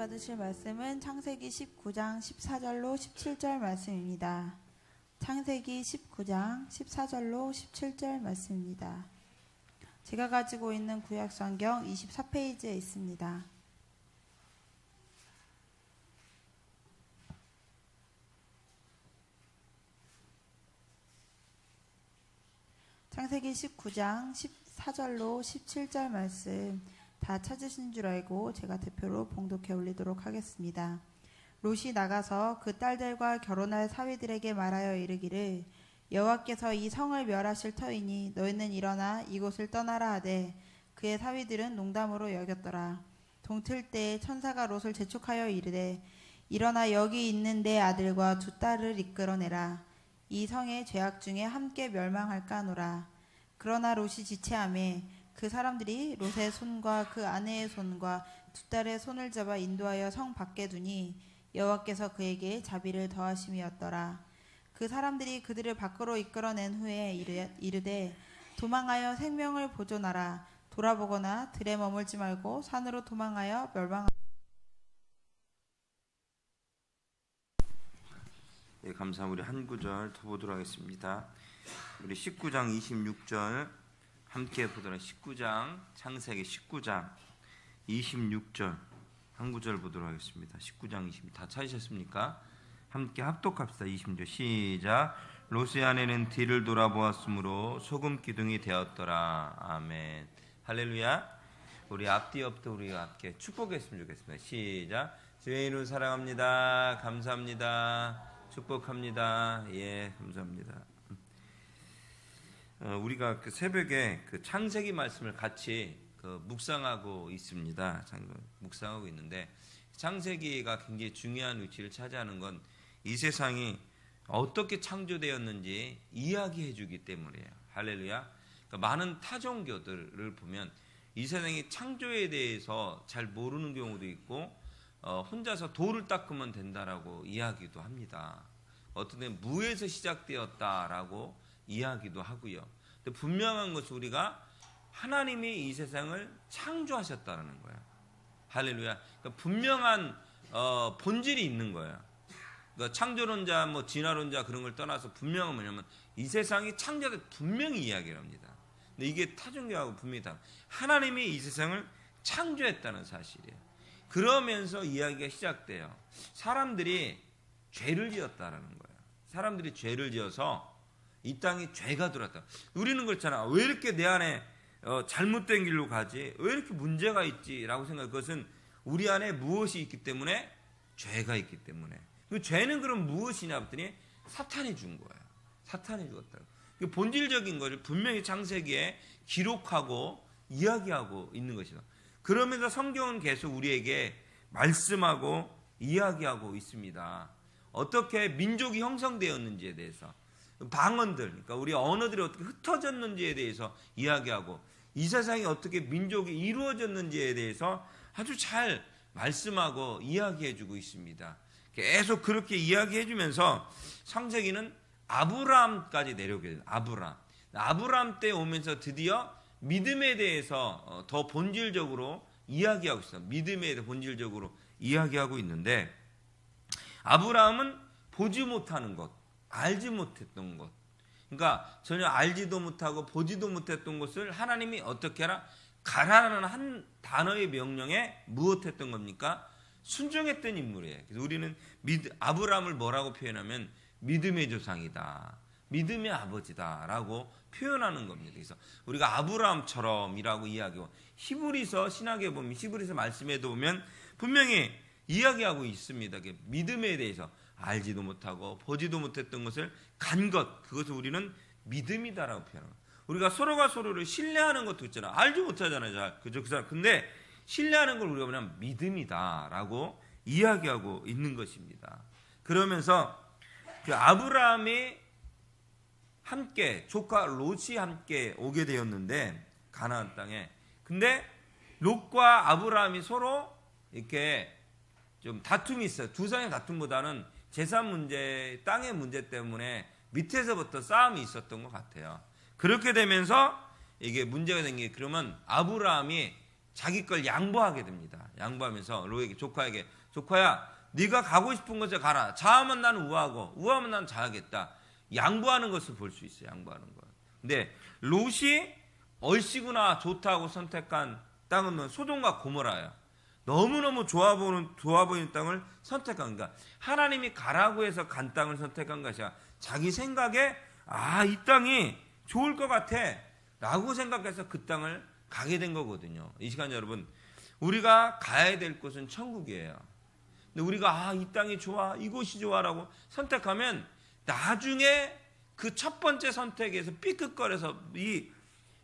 받으실 말씀은 창세기 19장 14절로 17절 말씀입니다. 창세기 19장 14절로 17절 말씀입니다. 제가 가지고 있는 구약성경 24페이지에 있습니다. 창세기 19장 14절로 17절 말씀 다 찾으신 줄 알고 제가 대표로 봉독해 올리도록 하겠습니다. 롯이 나가서 그 딸들과 결혼할 사위들에게 말하여 이르기를 여호와께서 이 성을 멸하실 터이니 너희는 일어나 이곳을 떠나라 하되 그의 사위들은 농담으로 여겼더라. 동틀 때에 천사가 롯을 재촉하여 이르되 일어나 여기 있는 내 아들과 두 딸을 이끌어내라. 이 성의 죄악 중에 함께 멸망할까 하노라. 그러나 롯이 지체하매 그 사람들이 롯의 손과 그 아내의 손과 두 딸의 손을 잡아 인도하여 성 밖에 두니 여호와께서 그에게 자비를 더하심이었더라. 그 사람들이 그들을 밖으로 이끌어낸 후에 이르되 도망하여 생명을 보존하라. 돌아보거나 들에 머물지 말고 산으로 도망하여 멸망하라. 네, 감사합니다. 우리 한 구절 더 보도록 하겠습니다. 우리 19장 26절 함께 보도록 19장 창세기 19장 26절 한 구절 보도록 하겠습니다. 19장 20 다 찾으셨습니까? 함께 합독합시다. 26절 시작. 롯의 아내는 뒤를 돌아보았으므로 소금 기둥이 되었더라. 아멘. 할렐루야. 우리 앞뒤엎도 우리가 함께 축복했으면 좋겠습니다. 시작. 주의 이름을 사랑합니다. 감사합니다. 축복합니다. 예, 감사합니다. 우리가 그 새벽에 그 창세기 말씀을 같이 묵상하고 있습니다. 묵상하고 있는데 창세기가 굉장히 중요한 위치를 차지하는 건 이 세상이 어떻게 창조되었는지 이야기해 주기 때문이에요. 할렐루야. 그러니까 많은 타종교들을 보면 이 세상의 창조에 대해서 잘 모르는 경우도 있고 혼자서 돌을 닦으면 된다라고 이야기도 합니다. 어떤 때는 무에서 시작되었다라고 이야기도 하고요. 근데 분명한 것은 우리가 하나님이 이 세상을 창조하셨다는 거예요. 할렐루야. 그러니까 분명한 본질이 있는 거예요. 그러니까 창조론자, 진화론자 그런 걸 떠나서 분명한 뭐냐면 이 세상이 창조돼 분명히 이야기를 합니다. 근데 이게 타종교하고 분명히 다르다. 하나님이 이 세상을 창조했다는 사실이에요. 그러면서 이야기가 시작돼요. 사람들이 죄를 지었다라는 거예요. 사람들이 죄를 지어서 이 땅에 죄가 들어왔다. 우리는 그렇잖아. 왜 이렇게 내 안에 잘못된 길로 가지? 왜 이렇게 문제가 있지라고 생각해. 그것은 우리 안에 무엇이 있기 때문에? 죄가 있기 때문에. 그 죄는 그럼 무엇이냐 했더니 사탄이 준 거예요. 사탄이 주었다고. 그 본질적인 것을 분명히 창세기에 기록하고 이야기하고 있는 것이다. 그러면서 성경은 계속 우리에게 말씀하고 이야기하고 있습니다. 어떻게 민족이 형성되었는지에 대해서, 방언들, 그러니까 우리 언어들이 어떻게 흩어졌는지에 대해서 이야기하고 이 세상이 어떻게 민족이 이루어졌는지에 대해서 아주 잘 말씀하고 이야기해주고 있습니다. 계속 그렇게 이야기해주면서 창세기는 아브라함까지 내려오게 돼요. 아브라함 때 오면서 드디어 믿음에 대해서 더 본질적으로 이야기하고 있어요. 믿음에 대해 본질적으로 이야기하고 있는데 아브라함은 보지 못하는 것, 알지 못했던 것, 그러니까 전혀 알지도 못하고 보지도 못했던 것을 하나님이 어떻게 하라? 가라라는 한 단어의 명령에 무엇했던 겁니까? 순종했던 인물이에요. 그래서 우리는 아브라함을 뭐라고 표현하면 믿음의 조상이다, 믿음의 아버지다라고 표현하는 겁니다. 그래서 우리가 아브라함처럼이라고 이야기하고 히브리서 신학에 보면 히브리서 말씀에도 보면 분명히 이야기하고 있습니다. 믿음에 대해서 알지도 못하고 보지도 못했던 것을 간 것, 그것을 우리는 믿음이다라고 표현합니다. 우리가 서로가 서로를 신뢰하는 것도 있잖아. 알지 못하잖아요. 잘. 그죠? 그 사람. 근데 신뢰하는 걸 우리가 그냥 믿음이다라고 이야기하고 있는 것입니다. 그러면서 그 아브라함이 함께 조카 롯이 함께 오게 되었는데 가나안 땅에. 근데 롯과 아브라함이 서로 이렇게 좀 다툼이 있어요. 두 사람의 다툼보다는 재산 문제, 땅의 문제 때문에 밑에서부터 싸움이 있었던 것 같아요. 그렇게 되면서 이게 문제가 된 게, 그러면 아브라함이 자기 걸 양보하게 됩니다. 양보하면서 롯에게, 조카에게 조카야, 네가 가고 싶은 곳에 가라. 자하면 나는 우하고 우하면 나는 자하겠다. 양보하는 것을 볼 수 있어요. 양보하는 것. 근데 롯이 얼씨구나 좋다고 선택한 땅은 소돔과 고모라예요. 너무너무 좋아 보이는 땅을 선택한 거야. 하나님이 가라고 해서 간 땅을 선택한 것이 아니라 자기 생각에 이 땅이 좋을 것 같아 라고 생각해서 그 땅을 가게 된 거거든요. 이 시간 여러분, 우리가 가야 될 곳은 천국이에요. 근데 우리가 이 땅이 좋아, 이곳이 좋아라고 선택하면 나중에 그 첫 번째 선택에서 삐끗거려서 이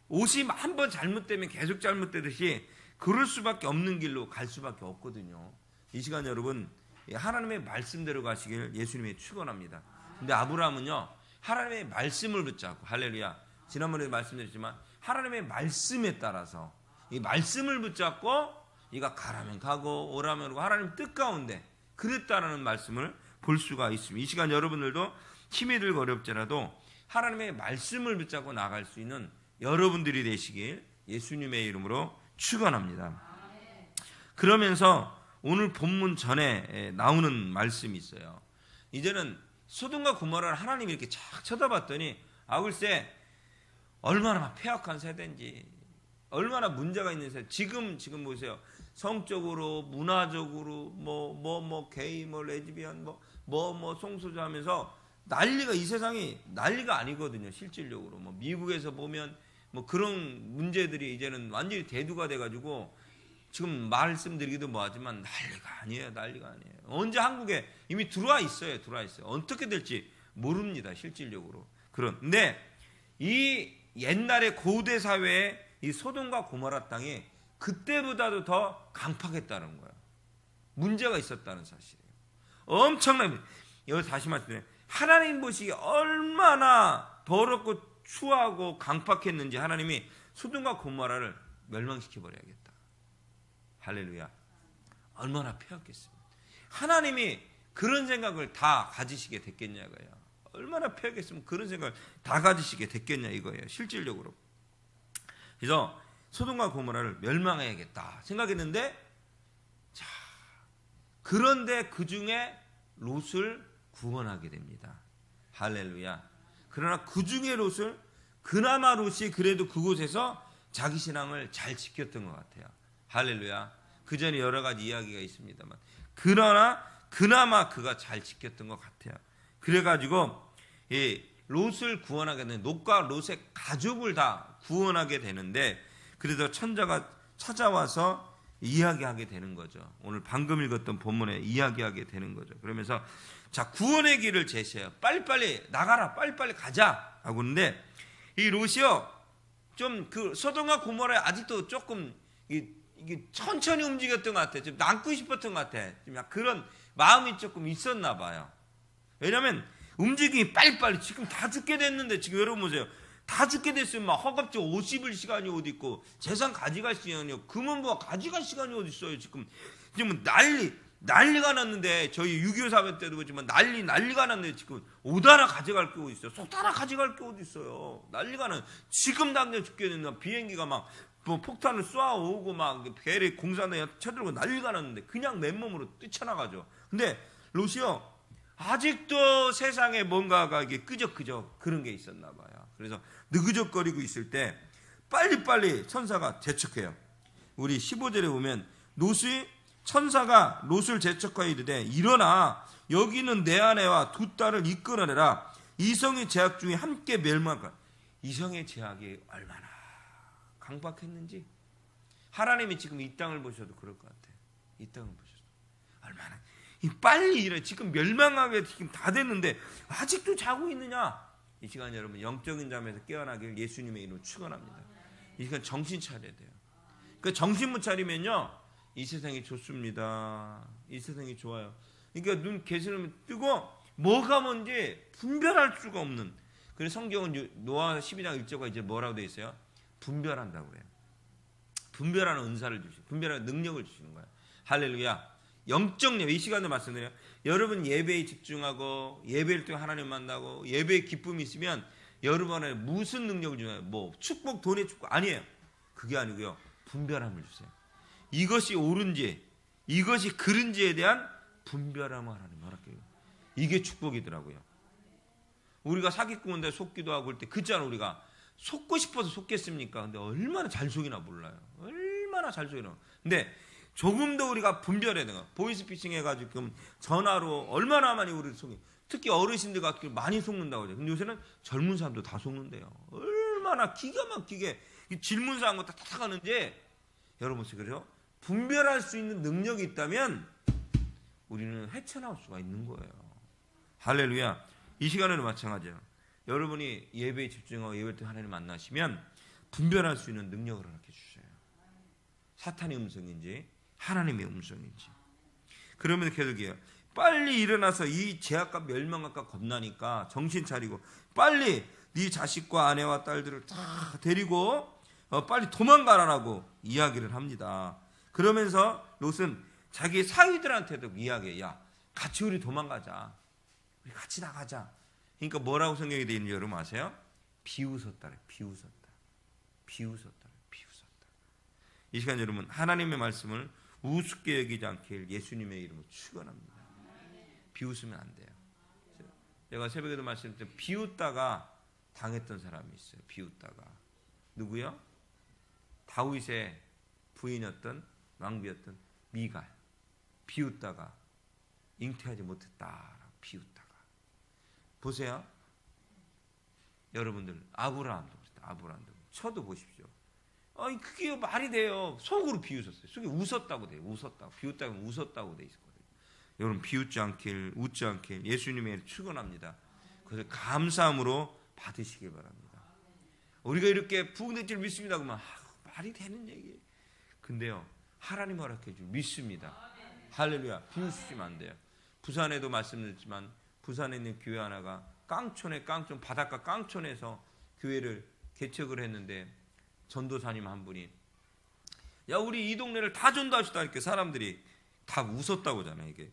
옷이 한 번 잘못되면 계속 잘못되듯이 그럴 수밖에 없는 길로 갈 수밖에 없거든요. 이 시간 여러분, 하나님의 말씀대로 가시길 예수님이 축원합니다. 근데 아브라함은요, 하나님의 말씀을 붙잡고, 할렐루야, 지난번에 말씀드렸지만 하나님의 말씀에 따라서 이 말씀을 붙잡고 이가 가라면 가고 오라면 오고 하나님 뜻 가운데 그랬다라는 말씀을 볼 수가 있습니다. 이 시간 여러분들도 힘이 들고 어렵더라도 하나님의 말씀을 붙잡고 나갈 수 있는 여러분들이 되시길 예수님의 이름으로 축원합니다. 그러면서 오늘 본문 전에 나오는 말씀이 있어요. 이제는 소돔과 고모라를 하나님이 이렇게 쫙 쳐다봤더니 글쎄 얼마나 폐악한 세대인지, 얼마나 문제가 있는 세대. 지금 보세요. 성적으로, 문화적으로 게이, 레즈비언, 송소자 하면서 난리가, 이 세상이 난리가 아니거든요. 실질적으로 미국에서 보면 그런 문제들이 이제는 완전히 대두가 돼가지고 지금 말씀드리기도 뭐하지만 난리가 아니에요. 언제 한국에 이미 들어와 있어요. 어떻게 될지 모릅니다. 실질적으로. 그런데 이 옛날의 고대 사회의 이 소돔과 고모라 땅이 그때보다도 더 강팍했다는 거예요. 문제가 있었다는 사실이에요. 엄청납니다. 여기 다시 말씀드려요. 하나님 보시기에 얼마나 더럽고 추하고 강팍했는지 하나님이 소돔과 고모라를 멸망시켜버려야겠다. 할렐루야. 얼마나 폐악했습니까? 하나님이 그런 생각을 다 가지시게 됐겠냐고요. 얼마나 폐악했으면 그런 생각을 다 가지시게 됐겠냐 이거예요. 실질적으로. 그래서 소돔과 고모라를 멸망해야겠다 생각했는데, 자, 그런데 그 중에 롯을 구원하게 됩니다. 할렐루야. 그러나 그 중에 롯을, 그나마 롯이 그래도 그곳에서 자기 신앙을 잘 지켰던 것 같아요. 할렐루야. 그 전에 여러 가지 이야기가 있습니다만, 그나마 그가 잘 지켰던 것 같아요. 그래가지고 이 롯을 구원하게 되는, 롯과 롯의 가족을 다 구원하게 되는데, 그래도 천자가 찾아와서 이야기하게 되는 거죠. 오늘 방금 읽었던 본문에 이야기하게 되는 거죠. 그러면서 자, 구원의 길을 제시해요. 빨리빨리 나가라, 빨리빨리 가자 하고 있는데, 이 롯이요 좀 그 소돔과 고모라에 아직도 조금 이게 천천히 움직였던 것 같아요. 좀 남고 싶었던 것 같아요. 좀 그런 마음이 조금 있었나 봐요. 왜냐하면 움직임이 빨리빨리, 지금 다 죽게 됐는데, 지금 여러분 보세요. 다 죽게 됐으면 막 허겁지겁 옷 입을 시간이 어디 있고 재산 가져갈 시간이요, 금은뭐 가져갈 시간이 어디 있어요. 지금 난리가 났는데, 저희 6.25 사변 때도 그렇지만 난리가 났는데 지금 옷 하나 가져갈 게 어디 있어요. 속 하나 가져갈 게 어디 있어요. 난리가 나. 지금 당장 죽게 됐나. 비행기가 막 폭탄을 쏘아오고 막 배를 공산당에 쳐들고 난리가 났는데 그냥 맨몸으로 뛰쳐나가죠. 근데 롯이요 아직도 세상에 뭔가가 이게 끄적끄적 그런 게 있었나 봐요. 그래서 느그적거리고 있을 때 빨리빨리 천사가 재촉해요. 우리 15절에 보면 천사가 롯을 재촉하여 이르되 일어나 여기는 내 아내와 두 딸을 이끌어내라. 이성의 제약 중에 함께 멸망할. 이성의 제약이 얼마나 강박했는지 하나님이 지금 이 땅을 보셔도 그럴 것 같아요. 이 땅을 보셔도 얼마나 빨리 일해. 지금 멸망하게 지금 다 됐는데 아직도 자고 있느냐. 이 시간 여러분 영적인 잠에서 깨어나길 예수님의 이름으로 축원합니다. 이 시간 정신 차려야 돼요. 그러니까 정신 못 차리면요 이 세상이 좋습니다. 이 세상이 좋아요. 그러니까 눈 개시름 뜨고 뭐가 뭔지 분별할 수가 없는. 그래서 성경은 노아 12장 1절가 이제 뭐라고 되어 있어요? 분별한다고 그래요. 분별하는 은사를 주시고 분별하는 능력을 주시는 거예요. 할렐루야. 영적 예배, 이 시간도 말씀드려요. 여러분 예배에 집중하고 예배를 통해 하나님 만나고 예배에 기쁨이 있으면 여러분의 무슨 능력을 주나요? 뭐 축복, 돈의 축복 아니에요. 그게 아니고요. 분별함을 주세요. 이것이 옳은지 이것이 그른지에 대한 분별함을 하나님 허락해요. 이게 축복이더라고요. 우리가 사기꾼인데 속기도 하고 할 때 그잖아. 우리가 속고 싶어서 속겠습니까? 근데 얼마나 잘 속이나 몰라요. 얼마나 잘 속이나. 근데 조금 더 우리가 분별해야 돼요. 보이스피싱 해가지고 전화로 얼마나 많이 우리를 속이. 특히 어르신들 같은 경우 많이 속는다고 하죠. 근데 요새는 젊은 사람도 다 속는데요. 얼마나 기가 막히게 질문사한 거 다 하는지 여러분 그래요? 분별할 수 있는 능력이 있다면 우리는 헤쳐나올 수가 있는 거예요. 할렐루야. 이 시간에도 마찬가지예요. 여러분이 예배에 집중하고 예배 때 하나님 만나시면 분별할 수 있는 능력을 허락해 주셔요. 사탄의 음성인지 하나님의 음성인지. 그러면 계속해요. 빨리 일어나서 이 제약과 멸망과 겁나니까 정신 차리고 빨리 네 자식과 아내와 딸들을 다 데리고 빨리 도망가라라고 이야기를 합니다. 그러면서 롯은 자기 사위들한테도 이야기해. 야, 같이 우리 도망가자. 우리 같이 나가자. 그러니까 뭐라고 성경에 되어 있는지 여러분 아세요? 비웃었다래. 비웃었다. 비웃었다. 비웃었다. 이 시간 여러분 하나님의 말씀을 우습게 여기지 않게 예수님의 이름으로 축원합니다. 비웃으면 안 돼요. 제가 새벽에도 말씀드렸지만 비웃다가 당했던 사람이 있어요. 비웃다가. 누구요? 다윗의 부인이었던 왕비였던 미갈. 비웃다가 잉태하지 못했다. 비웃다가. 보세요. 여러분들 아브라함도 저도 보십시오. 아니 그게 말이 돼요. 속으로 비웃었어요. 속에 웃었다고 돼요. 웃었다고. 비웃다고 웃었다고 돼 있거든요. 여러분 비웃지 않길 웃지 않길 예수님의 축원합니다. 그래서 감사함으로 받으시길 바랍니다. 우리가 이렇게 부흥될 믿습니다 그러면 말이 되는 얘기예요. 근데요 하나님 허락해 줄 믿습니다. 할렐루야. 비웃으시면 안 돼요. 부산에도 말씀드렸지만 부산에 있는 교회 하나가 깡촌 바닷가 깡촌에서 교회를 개척을 했는데 전도사님 한 분이 야 우리 이 동네를 다 전도하시다 이렇게 사람들이 다 웃었다고 하잖아요. 이게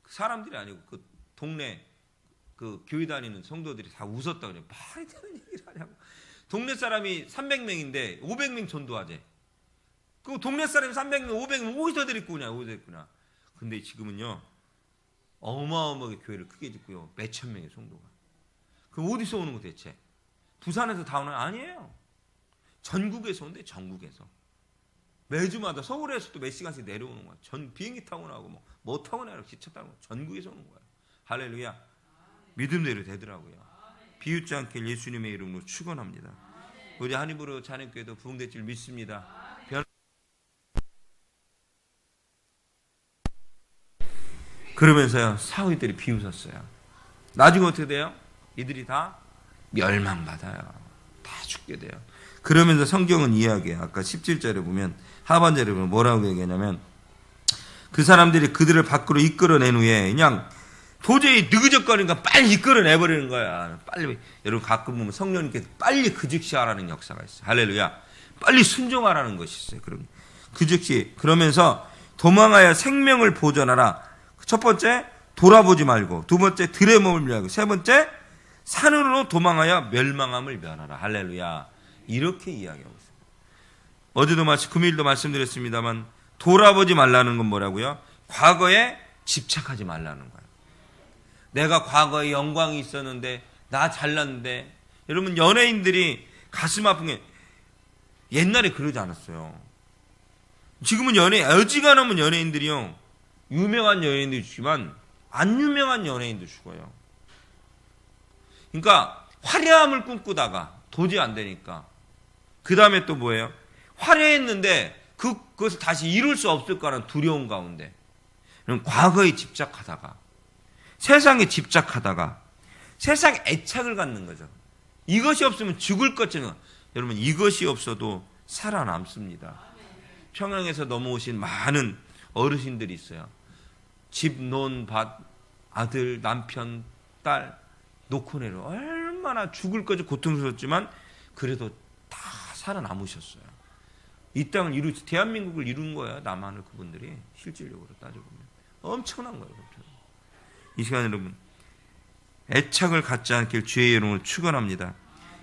사람들이 아니고 그 동네 그 교회 다니는 성도들이 다 웃었다고 그래요. 말이 되는 얘기를 하냐고. 동네 사람이 300명인데 500명 전도하재. 그 동네 사람이 300명 500명 어디서 데리구나. 근데 지금은요 어마어마하게 교회를 크게 짓고요 몇천 명의 성도가. 그럼 어디서 오는 거 대체? 부산에서 다 오는 거 아니에요. 전국에서 온대. 전국에서 매주마다 서울에서도 몇 시간씩 내려오는 거야. 전 비행기 타고 나오고 뭐 타고 나오고 기차 타고 전국에서 오는 거야. 할렐루야. 믿음대로 되더라고요. 비웃지 않게 예수님의 이름으로 축원합니다. 우리 한입으로 자녀교회도 부흥될 줄 믿습니다. 그러면서요 사위들이 비웃었어요. 나중에 어떻게 돼요? 이들이 다 멸망받아요. 다 죽게 돼요. 그러면서 성경은 이야기해요. 아까 17절에 보면 하반절에 보면 뭐라고 얘기하냐면 그 사람들이 그들을 밖으로 이끌어낸 후에 그냥 도저히 느그적거리니까 빨리 이끌어내버리는 거야. 빨리. 여러분 가끔 보면 성령님께서 빨리 그 즉시 하라는 역사가 있어요. 할렐루야. 빨리 순종하라는 것이 있어요. 그럼 그 즉시. 그러면서 도망하여 생명을 보존하라. 첫 번째 돌아보지 말고, 두 번째 들의 몸을 멸하고, 세 번째 산으로 도망하여 멸망함을 면하라. 할렐루야. 이렇게 이야기하고 있습니다. 어제도 금요일도 말씀드렸습니다만 돌아보지 말라는 건 뭐라고요? 과거에 집착하지 말라는 거예요. 내가 과거에 영광이 있었는데 나 잘났는데. 여러분 연예인들이 가슴 아픈 게 옛날에 그러지 않았어요. 지금은 어지간하면 연예인들이요 유명한 연예인도 죽지만 안 유명한 연예인도 죽어요. 그러니까 화려함을 꿈꾸다가 도저히 안 되니까 그 다음에 또 뭐예요? 화려했는데 그것을 다시 이룰 수 없을 거라는 두려움 가운데 과거에 집착하다가 세상에 집착하다가 세상에 애착을 갖는 거죠. 이것이 없으면 죽을 것처럼. 여러분 이것이 없어도 살아남습니다. 평양에서 넘어오신 많은 어르신들이 있어요. 집, 논, 밭, 아들, 남편, 딸 놓고 내려 얼마나 죽을 것이 고통스럽지만 그래도 다 살아남으셨어요. 이 땅을 대한민국을 이룬 거예요. 남한을 그분들이 실질적으로 따져보면 엄청난 거예요. 이 시간 여러분 애착을 갖지 않길 주의 이름으로 축원합니다.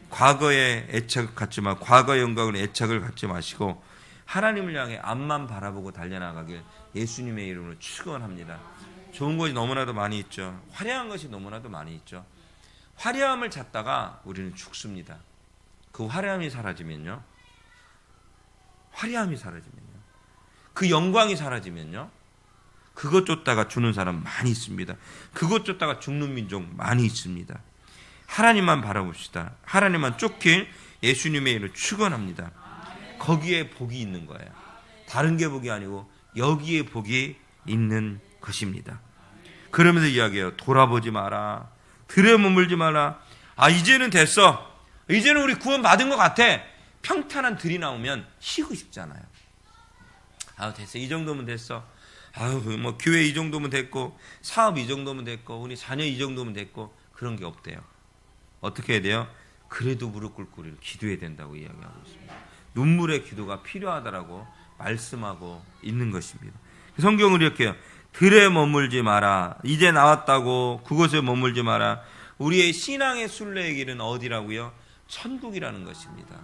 과거에 애착을 갖지 마, 과거의 영광을 애착을 갖지 마시고 하나님을 향해 앞만 바라보고 달려나가길 예수님의 이름으로 축원합니다. 좋은 것이 너무나도 많이 있죠. 화려한 것이 너무나도 많이 있죠. 화려함을 찾다가 우리는 죽습니다. 그 화려함이 사라지면요. 그 영광이 사라지면요. 그것 쫓다가 죽는 사람 많이 있습니다. 그것 쫓다가 죽는 민족 많이 있습니다. 하나님만 바라봅시다. 하나님만 쫓길 예수님의 이름으로 축원합니다. 거기에 복이 있는 거예요. 다른 게 복이 아니고 여기에 복이 있는 것입니다. 그러면서 이야기해요. 돌아보지 마라. 들에 머물지 마라. 이제는 됐어. 이제는 우리 구원 받은 것 같아. 평탄한 들이 나오면 쉬고 싶잖아요. 됐어. 이 정도면 됐어. 뭐 교회 이 정도면 됐고, 사업 이 정도면 됐고, 우리 자녀 이 정도면 됐고, 그런 게 없대요. 어떻게 해야 돼요? 그래도 무릎 꿇고 우리는 기도해야 된다고 이야기하고 있습니다. 눈물의 기도가 필요하다라고 말씀하고 있는 것입니다. 성경은 이렇게 해요. 들에 머물지 마라. 이제 나왔다고 그곳에 머물지 마라. 우리의 신앙의 순례의 길은 어디라고요? 천국이라는 것입니다.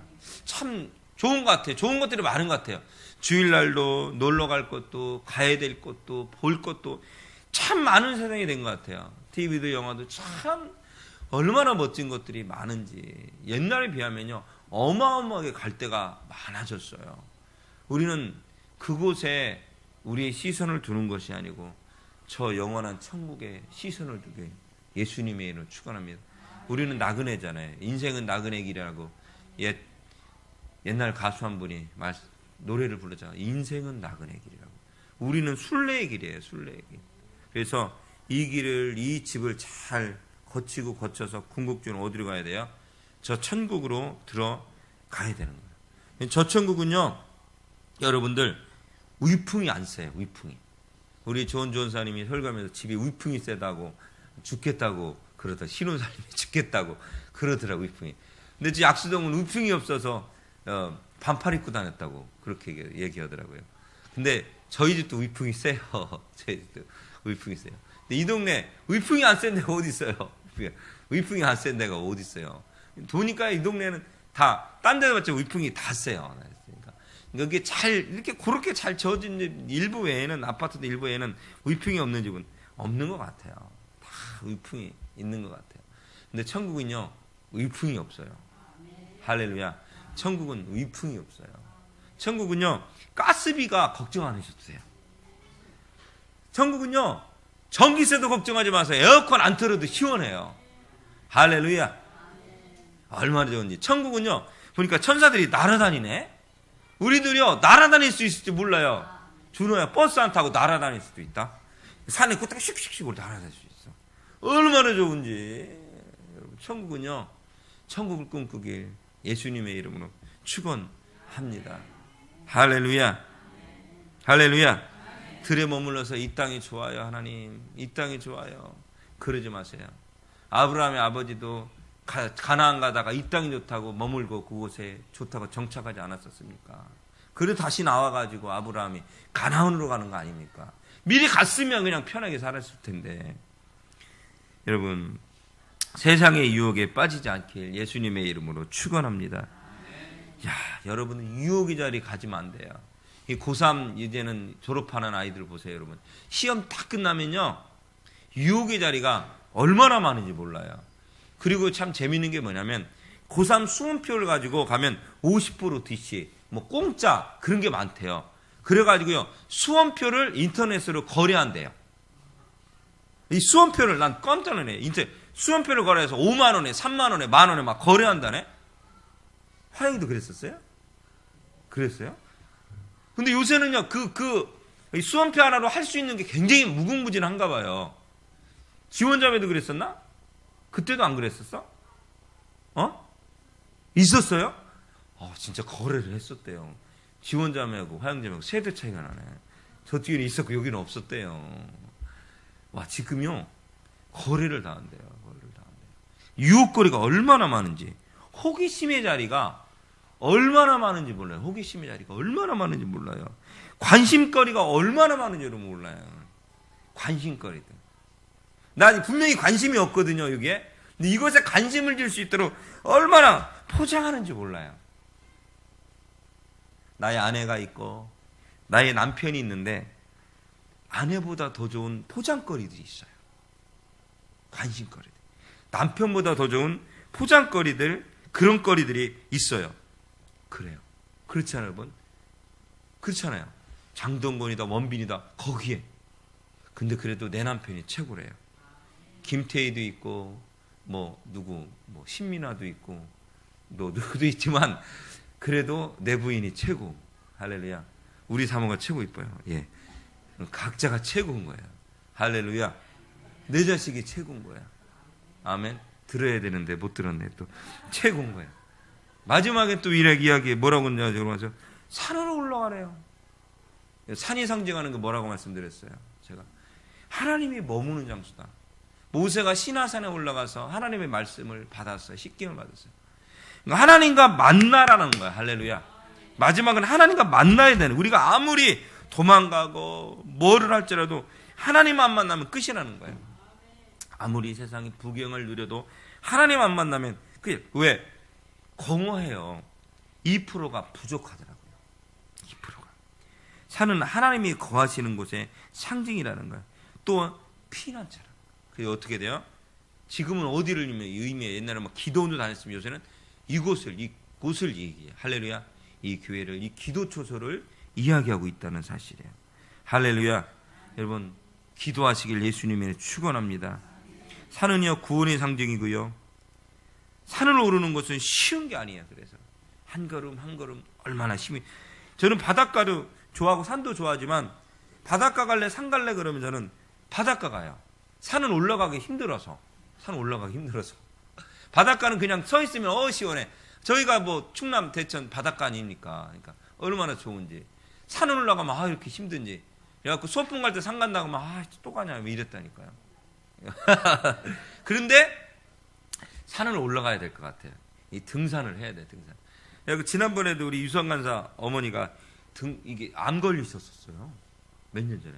참 좋은 것 같아요. 좋은 것들이 많은 것 같아요. 주일날도 놀러 갈 것도 가야 될 것도 볼 것도 참 많은 세상이 된 것 같아요. TV도 영화도 참 얼마나 멋진 것들이 많은지 옛날에 비하면요 어마어마하게 갈 데가 많아졌어요. 우리는 그곳에 우리의 시선을 두는 것이 아니고 저 영원한 천국에 시선을 두게 예수님의 이름으로 축원합니다. 우리는 나그네잖아요. 인생은 나그네 길이라고 옛날 가수 한 분이 노래를 부르잖아요. 인생은 나그네 길이라고. 우리는 순례의 길이에요. 순례의 길. 그래서 이 길을 이 집을 잘 거쳐서 궁극적으로 어디로 가야 돼요? 저 천국으로 들어가야 되는 거예요. 저 천국은요 여러분들 위풍이 안 세요. 위풍이. 우리 좋은 사님이 설교하면서 집이 위풍이 세다고 죽겠다고 그러다 신혼살림이 죽겠다고 그러더라고 위풍이. 근데 저 약수동은 위풍이 없어서 반팔 입고 다녔다고 그렇게 얘기하더라고요. 근데 저희 집도 위풍이 세요. 저희 집도 위풍이 세요. 근데 이 동네 위풍이 안 센 데가 어디 있어요? 위풍이 안 센 데가 어디 있어요? 보니까 이 동네는 다 딴 데도 봤자 위풍이 다 세요. 그러니까 이게 이렇게 그렇게 잘 지어진 집 일부 외에는 아파트도 일부 외에는 위풍이 없는 집은 없는 것 같아요. 다 위풍이 있는 것 같아요. 근데 천국은요 위풍이 없어요. 할렐루야. 천국은 위풍이 없어요. 천국은요 가스비가 걱정 안 하셔도 돼요. 천국은요 전기세도 걱정하지 마세요. 에어컨 안 틀어도 시원해요. 할렐루야. 얼마나 좋은지. 천국은요 보니까 천사들이 날아다니네. 우리들이요 날아다닐 수 있을지 몰라요. 준호야 버스 안 타고 날아다닐 수도 있다. 산에 걷다가 슉슉슉 날아다닐 수 있어. 얼마나 좋은지. 천국은요 천국을 꿈꾸길 예수님의 이름으로 축원합니다. 할렐루야. 할렐루야. 들에 머물러서 이 땅이 좋아요 하나님. 이 땅이 좋아요. 그러지 마세요. 아브라함의 아버지도 가나안 가다가 이 땅이 좋다고 머물고 그곳에 좋다고 정착하지 않았었습니까? 그래도 다시 나와가지고 아브라함이 가나안으로 가는 거 아닙니까? 미리 갔으면 그냥 편하게 살았을 텐데. 여러분 세상의 유혹에 빠지지 않길 예수님의 이름으로 축원합니다. 여러분은 유혹의 자리 가지면 안 돼요. 이 고3 이제는 졸업하는 아이들 보세요. 여러분 시험 딱 끝나면요 유혹의 자리가 얼마나 많은지 몰라요. 그리고 참 재밌는 게 뭐냐면 고3 수험표를 가지고 가면 50% DC 뭐 공짜 그런 게 많대요. 그래가지고요 수험표를 인터넷으로 거래한대요. 이 수험표를 난 깜짝 놀래. 수험표를 거래해서 5만 원에 3만 원에 만 원에 막 거래한다네. 화영이도 그랬었어요? 그랬어요? 근데 요새는요 수험표 하나로 할 수 있는 게 굉장히 무궁무진한가 봐요. 지원자매도 그랬었나? 그때도 안 그랬었어? 있었어요? 진짜 거래를 했었대요. 지원자매하고 화영자매하고 세대 차이가 나네. 저쪽에는 있었고 여기는 없었대요. 와 지금요 거래를 다 한대요. 유혹거리가 얼마나 많은지. 호기심의 자리가 얼마나 많은지 몰라요. 호기심의 자리가 얼마나 많은지 몰라요. 관심거리가 얼마나 많은지 여러분 몰라요. 관심거리들. 난 분명히 관심이 없거든요, 여기에. 근데 이것에 관심을 줄 수 있도록 얼마나 포장하는지 몰라요. 나의 아내가 있고 나의 남편이 있는데 아내보다 더 좋은 포장거리들이 있어요. 관심거리들. 남편보다 더 좋은 포장거리들, 그런 거리들이 있어요. 그래요. 그렇잖아요, 여러분. 그렇잖아요. 장동건이다, 원빈이다, 거기에. 근데 그래도 내 남편이 최고래요. 김태희도 있고, 신민아도 있고, 누구도 있지만, 그래도 내 부인이 최고. 할렐루야. 우리 사모가 최고 이뻐요. 예. 각자가 최고인 거예요. 할렐루야. 내 자식이 최고인 거야. 아멘. 들어야 되는데 못 들었네. 또 최고인 거야. 마지막에 또 이야기에 뭐라고 했냐면 산으로 올라가래요. 산이 상징하는 게 뭐라고 말씀드렸어요. 제가 하나님이 머무는 장소다. 모세가 시나산에 올라가서 하나님의 말씀을 받았어요. 십계명을 받았어요. 그러니까 하나님과 만나라는 거야. 할렐루야. 마지막은 하나님과 만나야 되는. 우리가 아무리 도망가고 뭐를 할지라도 하나님만 만나면 끝이라는 거예요. 아무리 세상이 부경을 누려도 하나님 안 만나면 그게 왜? 공허해요. 2%가 부족하더라고요. 2%가. 산은 하나님이 거하시는 곳의 상징이라는 거예요. 또 피난처럼. 그게 어떻게 돼요? 지금은 어디를 의미해? 옛날에 기도원도 다녔으면 요새는 이곳을 얘기해요. 할렐루야. 이 교회를, 이 기도초소를 이야기하고 있다는 사실이에요. 할렐루야. 여러분 기도하시길 예수님의 축원합니다. 산은요 구원의 상징이고요. 산을 오르는 것은 쉬운 게 아니에요. 그래서 한 걸음 한 걸음 얼마나 힘이. 저는 바닷가도 좋아하고 산도 좋아하지만 바닷가 갈래 산 갈래 그러면 저는 바닷가 가요. 산은 올라가기 힘들어서. 바닷가는 그냥 서 있으면 시원해. 저희가 충남 대천 바닷가 아닙니까? 그러니까 얼마나 좋은지. 산을 올라가면 이렇게 힘든지. 그래갖고 소풍 갈 때 산 간다고 하면 또 가냐 이랬다니까요. 그런데 산을 올라가야 될 것 같아요. 이 등산을 해야 돼. 등산. 지난번에도 우리 유성 간사 어머니가 이게 암 걸려 있었어요. 몇 년 전에.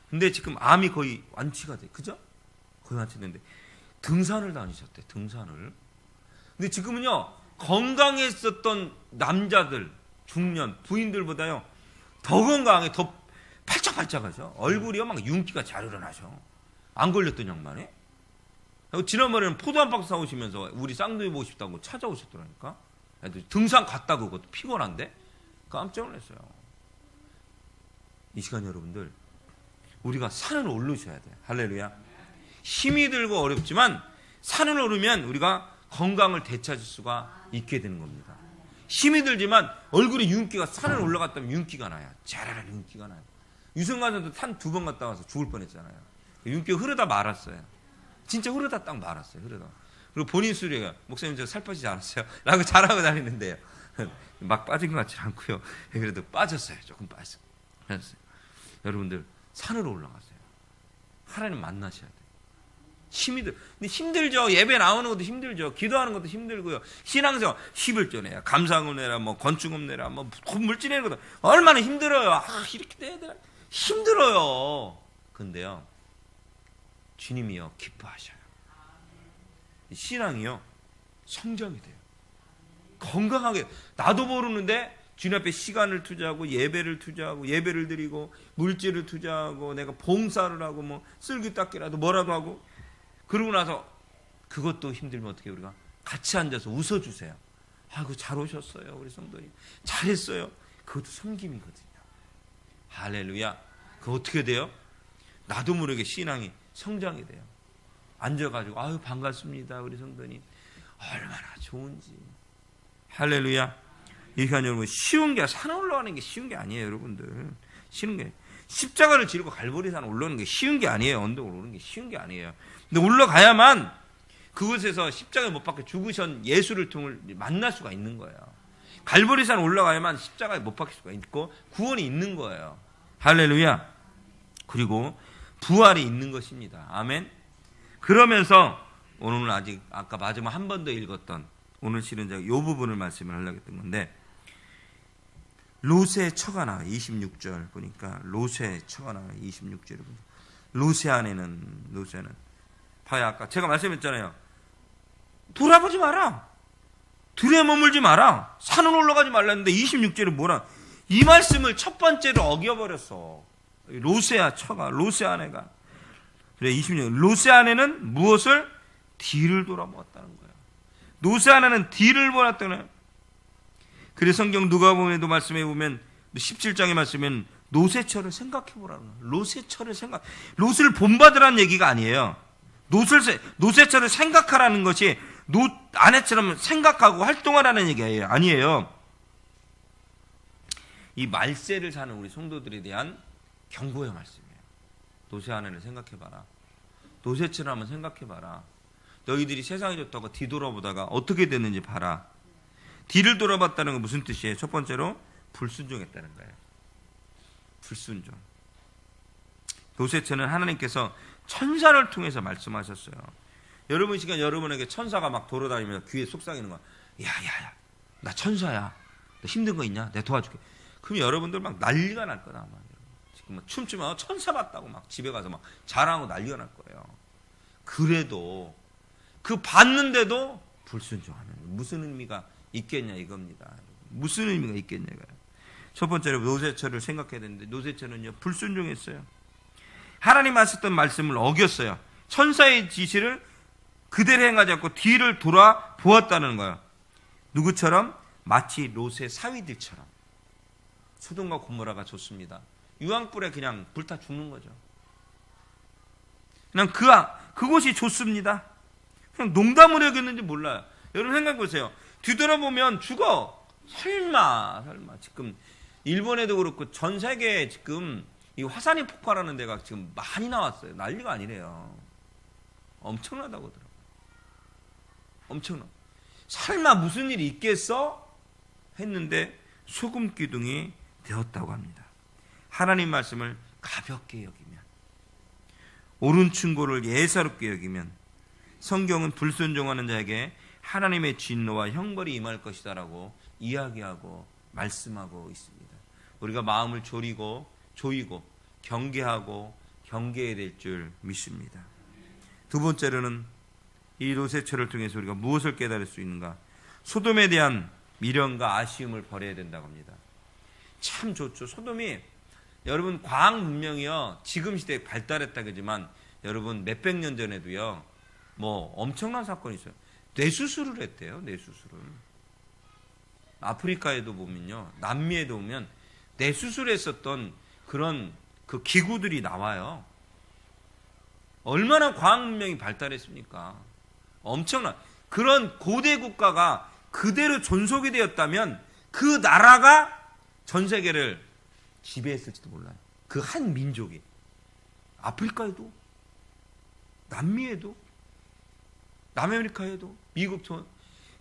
근데 지금 암이 거의 완치가 돼. 그죠? 거의 완치됐는데 등산을 다니셨대. 등산을. 근데 지금은요 건강했었던 남자들, 중년 부인들보다요 더 건강해, 더 팔짝팔짝하죠. 얼굴이요 막 윤기가 잘 일어나셔. 안 걸렸던 양반에. 지난번에는 포도 한 박스 사오시면서 우리 쌍둥이 보고 싶다고 찾아오셨더라니까. 등산 갔다 그것도 피곤한데 깜짝 놀랐어요. 이 시간 여러분들 우리가 산을 오르셔야 돼요. 할렐루야. 힘이 들고 어렵지만 산을 오르면 우리가 건강을 되찾을 수가 있게 되는 겁니다. 힘이 들지만 얼굴에 윤기가, 산을 올라갔다면 윤기가 나요. 자라라 윤기가 나요. 유승관도 산 2번 갔다 와서 죽을 뻔했잖아요. 윤기가 흐르다 말았어요. 진짜 흐르다 딱 말았어요. 그리고 본인 수리가 목사님 저 살 빠지지 않았어요? 라고 자랑하고 다니는데요. 막 빠진 것 같지 않고요. 그래도 빠졌어요. 조금 빠졌어요. 여러분들 산으로 올라가세요. 하나님 만나셔야 돼요. 근데 힘들죠. 예배 나오는 것도 힘들죠. 기도하는 것도 힘들고요. 신앙생활 11조 내야, 감사금 내라, 건축금 내라, 물질 내는 것도 얼마나 힘들어요. 이렇게 돼야 되나? 힘들어요. 근데요, 주님이요 기뻐하셔요. 신앙이요 성장이 돼요. 건강하게. 나도 모르는데 주님 앞에 시간을 투자하고 예배를 드리고 물질을 투자하고 내가 봉사를 하고 쓸기 닦기라도 뭐라도 하고, 그러고 나서 그것도 힘들면 어떻게 우리가 같이 앉아서 웃어주세요. 아이고 잘 오셨어요 우리 성도님, 잘했어요. 그것도 섬김이거든요. 할렐루야. 그거 어떻게 돼요? 나도 모르게 신앙이 성장이 돼요. 앉아가지고 아유 반갑습니다 우리 성도님, 얼마나 좋은지. 할렐루야. 이게 여러분 쉬운 게, 산 올라가는 게 쉬운 게 아니에요. 여러분들 쉬운 게, 십자가를 지르고 갈보리산 올라오는 게 쉬운 게 아니에요. 언덕을 오르는 게 쉬운 게 아니에요. 근데 올라가야만 그곳에서 십자가에 못 박혀 죽으신 예수를 만날 수가 있는 거예요. 갈보리산 올라가야만 십자가에 못 박힐 수가 있고 구원이 있는 거예요. 할렐루야. 그리고 부활이 있는 것입니다. 아멘. 그러면서 오늘은 아직 아까 마지막 한 번 더 읽었던 오늘 실은 제가 이 부분을 말씀을 하려고 했던 건데, 롯의 처가 나와요. 26절 보니까 롯의 처가 나와요. 26절에 보니까 롯의 아내는 봐요. 아까 제가 말씀했잖아요. 돌아보지 마라. 들에 머물지 마라. 산은 올라가지 말라 했는데 26절에 뭐라? 이 말씀을 첫 번째로 어겨버렸어. 롯의 처가, 롯의 아내가. 그래, 20년. 롯의 아내는 무엇을? 뒤를 돌아보았다는 거야. 롯의 아내는 뒤를 보았다는 거야. 그래서 성경 누가복음에도 말씀해 보면 17장의 말씀에는 롯의 처를 생각해 보라는 거야. 롯의 처를 롯을 본받으라는 얘기가 아니에요. 롯의 처를 생각하라는 것이 롯 아내처럼 생각하고 활동하라는 얘기예요. 아니에요. 이 말세를 사는 우리 성도들에 대한 경고의 말씀이에요. 롯의 아내를 생각해봐라. 롯의 처를 한번 생각해봐라. 너희들이 세상이 좋다고 뒤돌아보다가 어떻게 됐는지 봐라. 뒤를 돌아봤다는 건 무슨 뜻이에요? 첫 번째로 불순종했다는 거예요. 불순종. 롯의 처는 하나님께서 천사를 통해서 말씀하셨어요. 여러분 시간 여러분에게 천사가 막 돌아다니면서 귀에 속삭이는 거야. 야야야, 나 천사야. 너 힘든 거 있냐? 내가 도와줄게. 그럼 여러분들 막 난리가 날 거다. 지금 막 춤추면 천사 봤다고 막 집에 가서 막 자랑하고 난리가 날 거예요. 그래도 그 봤는데도 불순종하면 무슨 의미가 있겠냐 이겁니다. 무슨 의미가 있겠냐 이거예요. 첫 번째로 롯의 처를 생각해야 되는데 롯의 처는요 불순종했어요. 하나님 하셨던 말씀을 어겼어요. 천사의 지시를 그대로 행하지 않고 뒤를 돌아 보았다는 거예요. 누구처럼? 마치 롯의 사위들처럼. 소돔과 고모라가 좋습니다. 유황불에 그냥 불타 죽는 거죠. 그냥 그곳이 좋습니다. 그냥 농담으로 여겼는지 몰라요. 여러분 생각해 보세요. 뒤돌아보면 죽어. 설마 지금 일본에도 그렇고 전 세계에 지금 이 화산이 폭발하는 데가 지금 많이 나왔어요. 난리가 아니래요. 엄청나다고 하더라고요. 엄청나. 설마 무슨 일이 있겠어? 했는데 소금 기둥이 되었다고 합니다. 하나님 말씀을 가볍게 여기면, 옳은 충고를 예사롭게 여기면 성경은 불순종하는 자에게 하나님의 진노와 형벌이 임할 것이다라고 이야기하고 말씀하고 있습니다. 우리가 마음을 조이고 경계하고 경계해야 될 줄 믿습니다. 두 번째로는 이 롯의 처를 통해서 우리가 무엇을 깨달을 수 있는가? 소돔에 대한 미련과 아쉬움을 버려야 된다고 합니다. 참 좋죠. 소돔이 여러분 과학 문명이요 지금 시대에 발달했다 그러지만 여러분 몇백 년 전에도요 뭐 엄청난 사건이 있어요. 뇌수술을 했대요. 뇌수술을. 아프리카에도 보면요 남미에도 보면 뇌수술했었던 그런 그 기구들이 나와요. 얼마나 과학 문명이 발달했습니까? 엄청난 그런 고대 국가가 그대로 존속이 되었다면 그 나라가 전 세계를 지배했을지도 몰라요. 그 한 민족이. 아프리카에도, 남미에도, 남아메리카에도, 미국도.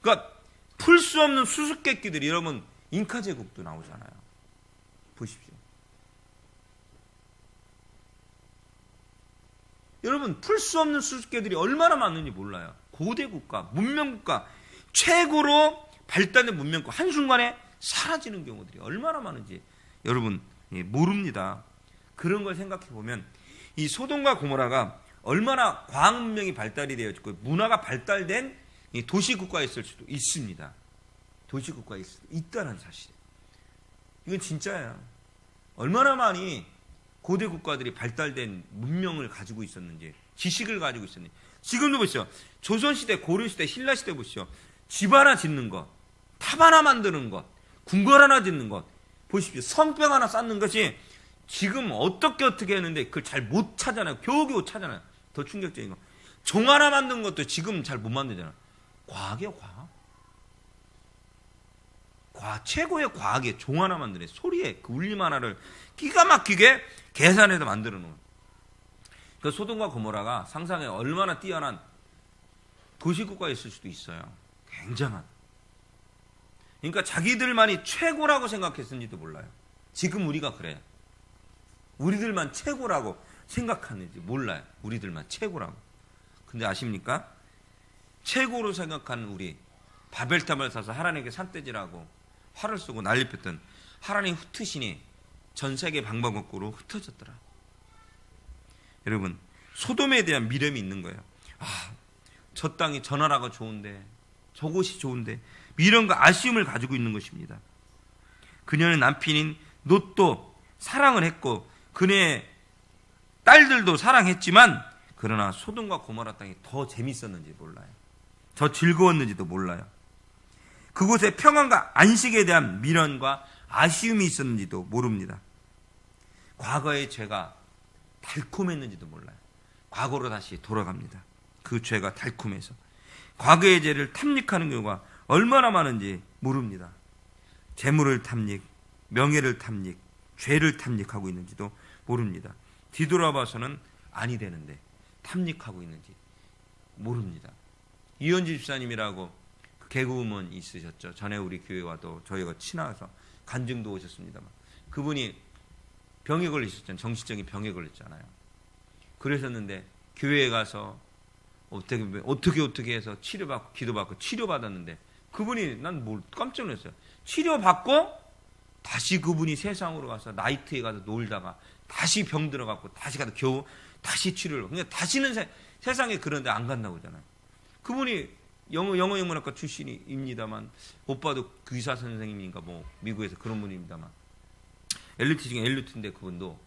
그러니까 풀 수 없는 수수께끼들이 여러분 잉카 제국도 나오잖아요. 보십시오. 여러분 풀 수 없는 수수께끼들이 얼마나 많은지 몰라요. 고대 국가, 문명 국가, 최고로 발달된 문명국 한순간에 사라지는 경우들이 얼마나 많은지 여러분 모릅니다. 그런 걸 생각해 보면 이 소돔과 고모라가 얼마나 과학 문명이 발달이 되어 있고 문화가 발달된 도시 국가였을 수도 있습니다. 도시 국가에 있을 수도 있다는 사실. 이건 진짜예요. 얼마나 많이 고대 국가들이 발달된 문명을 가지고 있었는지, 지식을 가지고 있었는지. 지금도 보시죠. 조선시대, 고려시대, 신라시대 보시죠. 집 하나 짓는 것, 탑 하나 만드는 것, 궁궐 하나 짓는 것, 보십시오. 성벽 하나 쌓는 것이 지금 어떻게 했는데 그걸 잘 못 찾아내요. 겨우겨우 찾아내요. 더 충격적인 거. 종 하나 만든 것도 지금 잘 못 만들잖아요. 과학이에요, 과학. 최고의 과학에 종 하나 만드네. 소리에 그 울림 하나를 기가 막히게 계산해서 만들어 놓은. 그 소돔과 고모라가 상상에 얼마나 뛰어난 도시국가에 있을 수도 있어요. 굉장한. 그러니까 자기들만이 최고라고 생각했는지도 몰라요. 지금 우리가 그래요. 우리들만 최고라고 생각하는지 몰라요. 우리들만 최고라고. 근데 아십니까? 최고로 생각하는 우리 바벨탑을 사서 하나님께 산떼질하고 활을 쏘고 난리 폈던 하나님 흩으시니 전 세계 방방곡곡으로 흩어졌더라. 여러분 소돔에 대한 미련이 있는 거예요. 저 땅이 저 나라가 좋은데 저곳이 좋은데 미련과 아쉬움을 가지고 있는 것입니다. 그녀는 남편인 롯도 사랑을 했고 그녀의 딸들도 사랑했지만 그러나 소돔과 고모라 땅이 더 재밌었는지 몰라요. 더 즐거웠는지도 몰라요. 그곳에 평안과 안식에 대한 미련과 아쉬움이 있었는지도 모릅니다. 과거의 죄가 달콤했는지도 몰라요. 과거로 다시 돌아갑니다. 그 죄가 달콤해서 과거의 죄를 탐닉하는 경우가 얼마나 많은지 모릅니다. 재물을 탐닉, 명예를 탐닉, 죄를 탐닉하고 있는지도 모릅니다. 뒤돌아봐서는 아니 되는데 탐닉하고 있는지 모릅니다. 이현주 집사님이라고 개그우먼 있으셨죠. 전에 우리 교회 와도 저희가 친해서 간증도 오셨습니다만 그분이 병에 걸리셨잖아요. 정신적인 병에 걸렸잖아요. 그러셨는데 교회에 가서 어떻게 해서 치료받고 기도받고 치료받았는데 그분이 난 뭘 깜짝 놀랐어요. 치료받고 다시 그분이 세상으로 가서 나이트에 가서 놀다가 다시 병 들어갖고 다시 가서 겨우 다시 치료를. 그러니까 다시는 세상에 그런 데 안 간다고 하잖아요. 그분이 영어영문학과 출신입니다만 오빠도 그 의사 선생님인가 뭐 미국에서 그런 분입니다만 엘리트 중에 엘리트인데 그분도.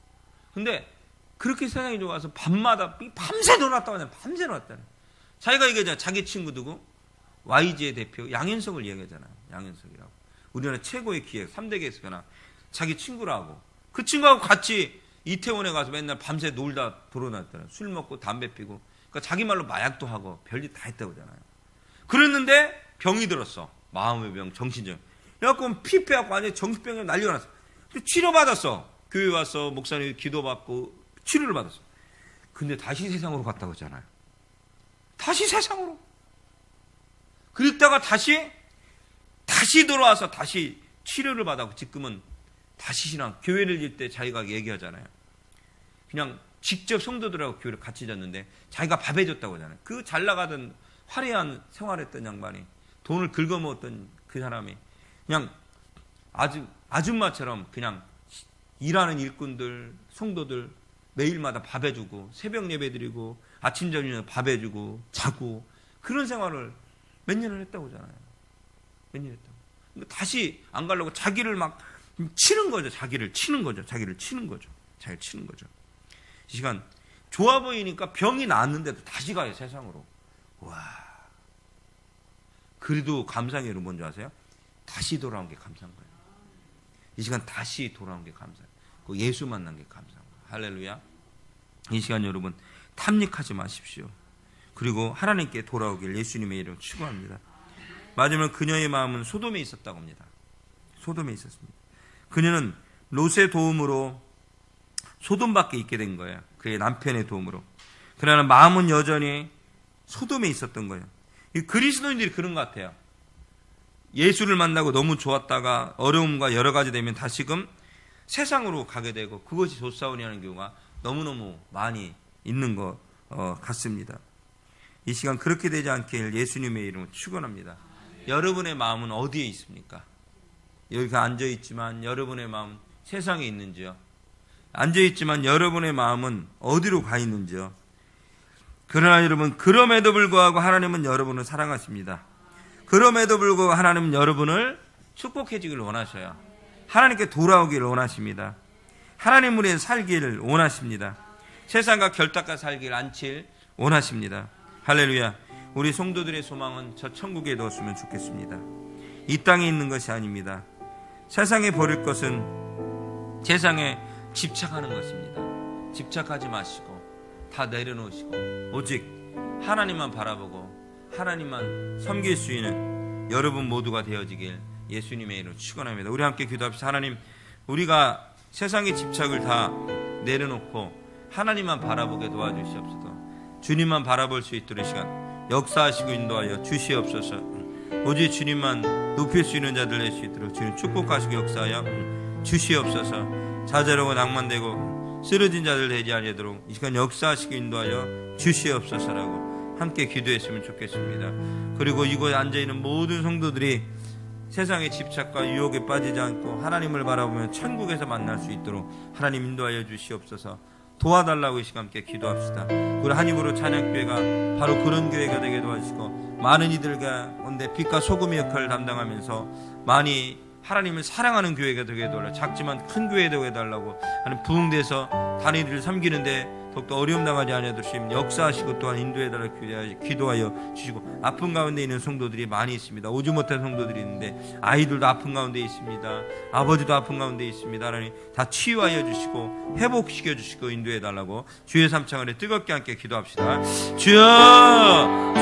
근데 그렇게 세상이 좋아서 밤마다 밤새 놀았다고 하잖아요. 밤새 놀았다는. 자기가 얘기하잖아요. 자기 친구 누구? YG의 대표 양현석을 얘기하잖아요. 양현석이라고. 우리나라 최고의 기획 3대 기획사나 자기 친구라고. 그 친구하고 같이 이태원에 가서 맨날 밤새 놀다 돌아다녔잖아요. 술 먹고 담배 피고. 그러니까 자기 말로 마약도 하고 별일 다 했다고 하잖아요. 그랬는데 병이 들었어. 마음의 병, 정신적. 그래갖고 피 빼갖고 완전히 정신병이 난리가 났어. 치료받았어. 교회 와서 목사님 기도받고 치료를 받았어. 근데 다시 세상으로 갔다고 하잖아요. 다시 세상으로. 그랬다가 다시 돌아와서 다시 치료를 받았고 지금은 다시 신앙, 교회를 질 때 자기가 얘기하잖아요. 그냥 직접 성도들하고 교회를 같이 졌는데 자기가 밥 해줬다고 하잖아요. 그 잘 나가던 화려한 생활했던 양반이 돈을 긁어먹었던 그 사람이 그냥 아줌마처럼 그냥 일하는 일꾼들, 성도들 매일마다 밥 해주고 새벽 예배 드리고 아침 저녁에 밥 해주고 자고 그런 생활을 몇 년을 했다고 하잖아요. 몇 년 했다고. 그러니까 다시 안 가려고 자기를 막 치는 거죠. 자기를 치는 거죠. 자기를 치는 거죠. 이 시간 좋아 보이니까 병이 나았는데도 다시 가요. 세상으로. 와. 그래도 감사한 게 뭔지 아세요? 다시 돌아온 게 감사한 거예요. 이 시간 다시 돌아온 게 감사해요. 예수 만난 게 감사한 거예요. 할렐루야. 이 시간 여러분 탐닉하지 마십시오. 그리고 하나님께 돌아오길 예수님의 이름으로 축원합니다. 마지막으로 그녀의 마음은 소돔에 있었다고 합니다. 소돔에 있었습니다. 그녀는 롯의 도움으로 소돔밖에 있게 된 거예요. 그의 남편의 도움으로. 그러나 마음은 여전히 소돔에 있었던 거예요. 이 그리스도인들이 그런 것 같아요. 예수를 만나고 너무 좋았다가 어려움과 여러 가지 되면 다시금 세상으로 가게 되고 그것이 돛사원이라는 경우가 너무너무 많이 있는 것 같습니다. 이 시간 그렇게 되지 않길 예수님의 이름으로 축원합니다. 여러분의 마음은 어디에 있습니까? 여기 앉아있지만 여러분의 마음은 세상에 있는지요? 앉아있지만 여러분의 마음은 어디로 가 있는지요? 그러나 여러분 그럼에도 불구하고 하나님은 여러분을 사랑하십니다. 그럼에도 불구하고 하나님은 여러분을 축복해주기를 원하셔요. 하나님께 돌아오기를 원하십니다. 하나님을 위해 살기를 원하십니다. 세상과 결탁과 살기를 않길 원하십니다. 할렐루야. 우리 성도들의 소망은 저 천국에 넣었으면 좋겠습니다. 이 땅에 있는 것이 아닙니다. 세상에 버릴 것은 세상에 집착하는 것입니다. 집착하지 마시고 다 내려놓으시고 오직 하나님만 바라보고 하나님만 섬길 수 있는 여러분 모두가 되어지길 예수님의 이름으로 축원합니다. 우리 함께 기도합시다. 하나님, 우리가 세상의 집착을 다 내려놓고 하나님만 바라보게 도와주시옵소서. 주님만 바라볼 수 있도록 시간 역사하시고 인도하여 주시옵소서. 오직 주님만 높일 수 있는 자들 낼 수 있도록 주님 축복하시고 역사하여 주시옵소서. 좌절하고 낭만되고 쓰러진 자들 되지 아니하도록 이 시간 역사하시고 인도하여 주시옵소서라고 함께 기도했으면 좋겠습니다. 그리고 이곳에 앉아있는 모든 성도들이 세상의 집착과 유혹에 빠지지 않고 하나님을 바라보며 천국에서 만날 수 있도록 하나님 인도하여 주시옵소서. 도와달라고 이 시간 함께 기도합시다. 우리 한입으로 찬양교회가 바로 그런 교회가 되게 도와주시고 많은 이들 가운데 빛과 소금의 역할을 담당하면서 많이 하나님을 사랑하는 교회가 되게 해달라고, 작지만 큰 교회 되게 해달라고 하는 부흥돼서 단위들을 섬기는데 더욱더 어려움 당하지 않으도록 역사하시고 또한 인도해달라고 기도하여 주시고, 아픈 가운데 있는 성도들이 많이 있습니다. 오지 못한 성도들이 있는데 아이들도 아픈 가운데 있습니다. 아버지도 아픈 가운데 있습니다. 하나님 다 치유하여 주시고 회복시켜 주시고 인도해달라고 주의 삼창 아래 뜨겁게 함께 기도합시다. 주여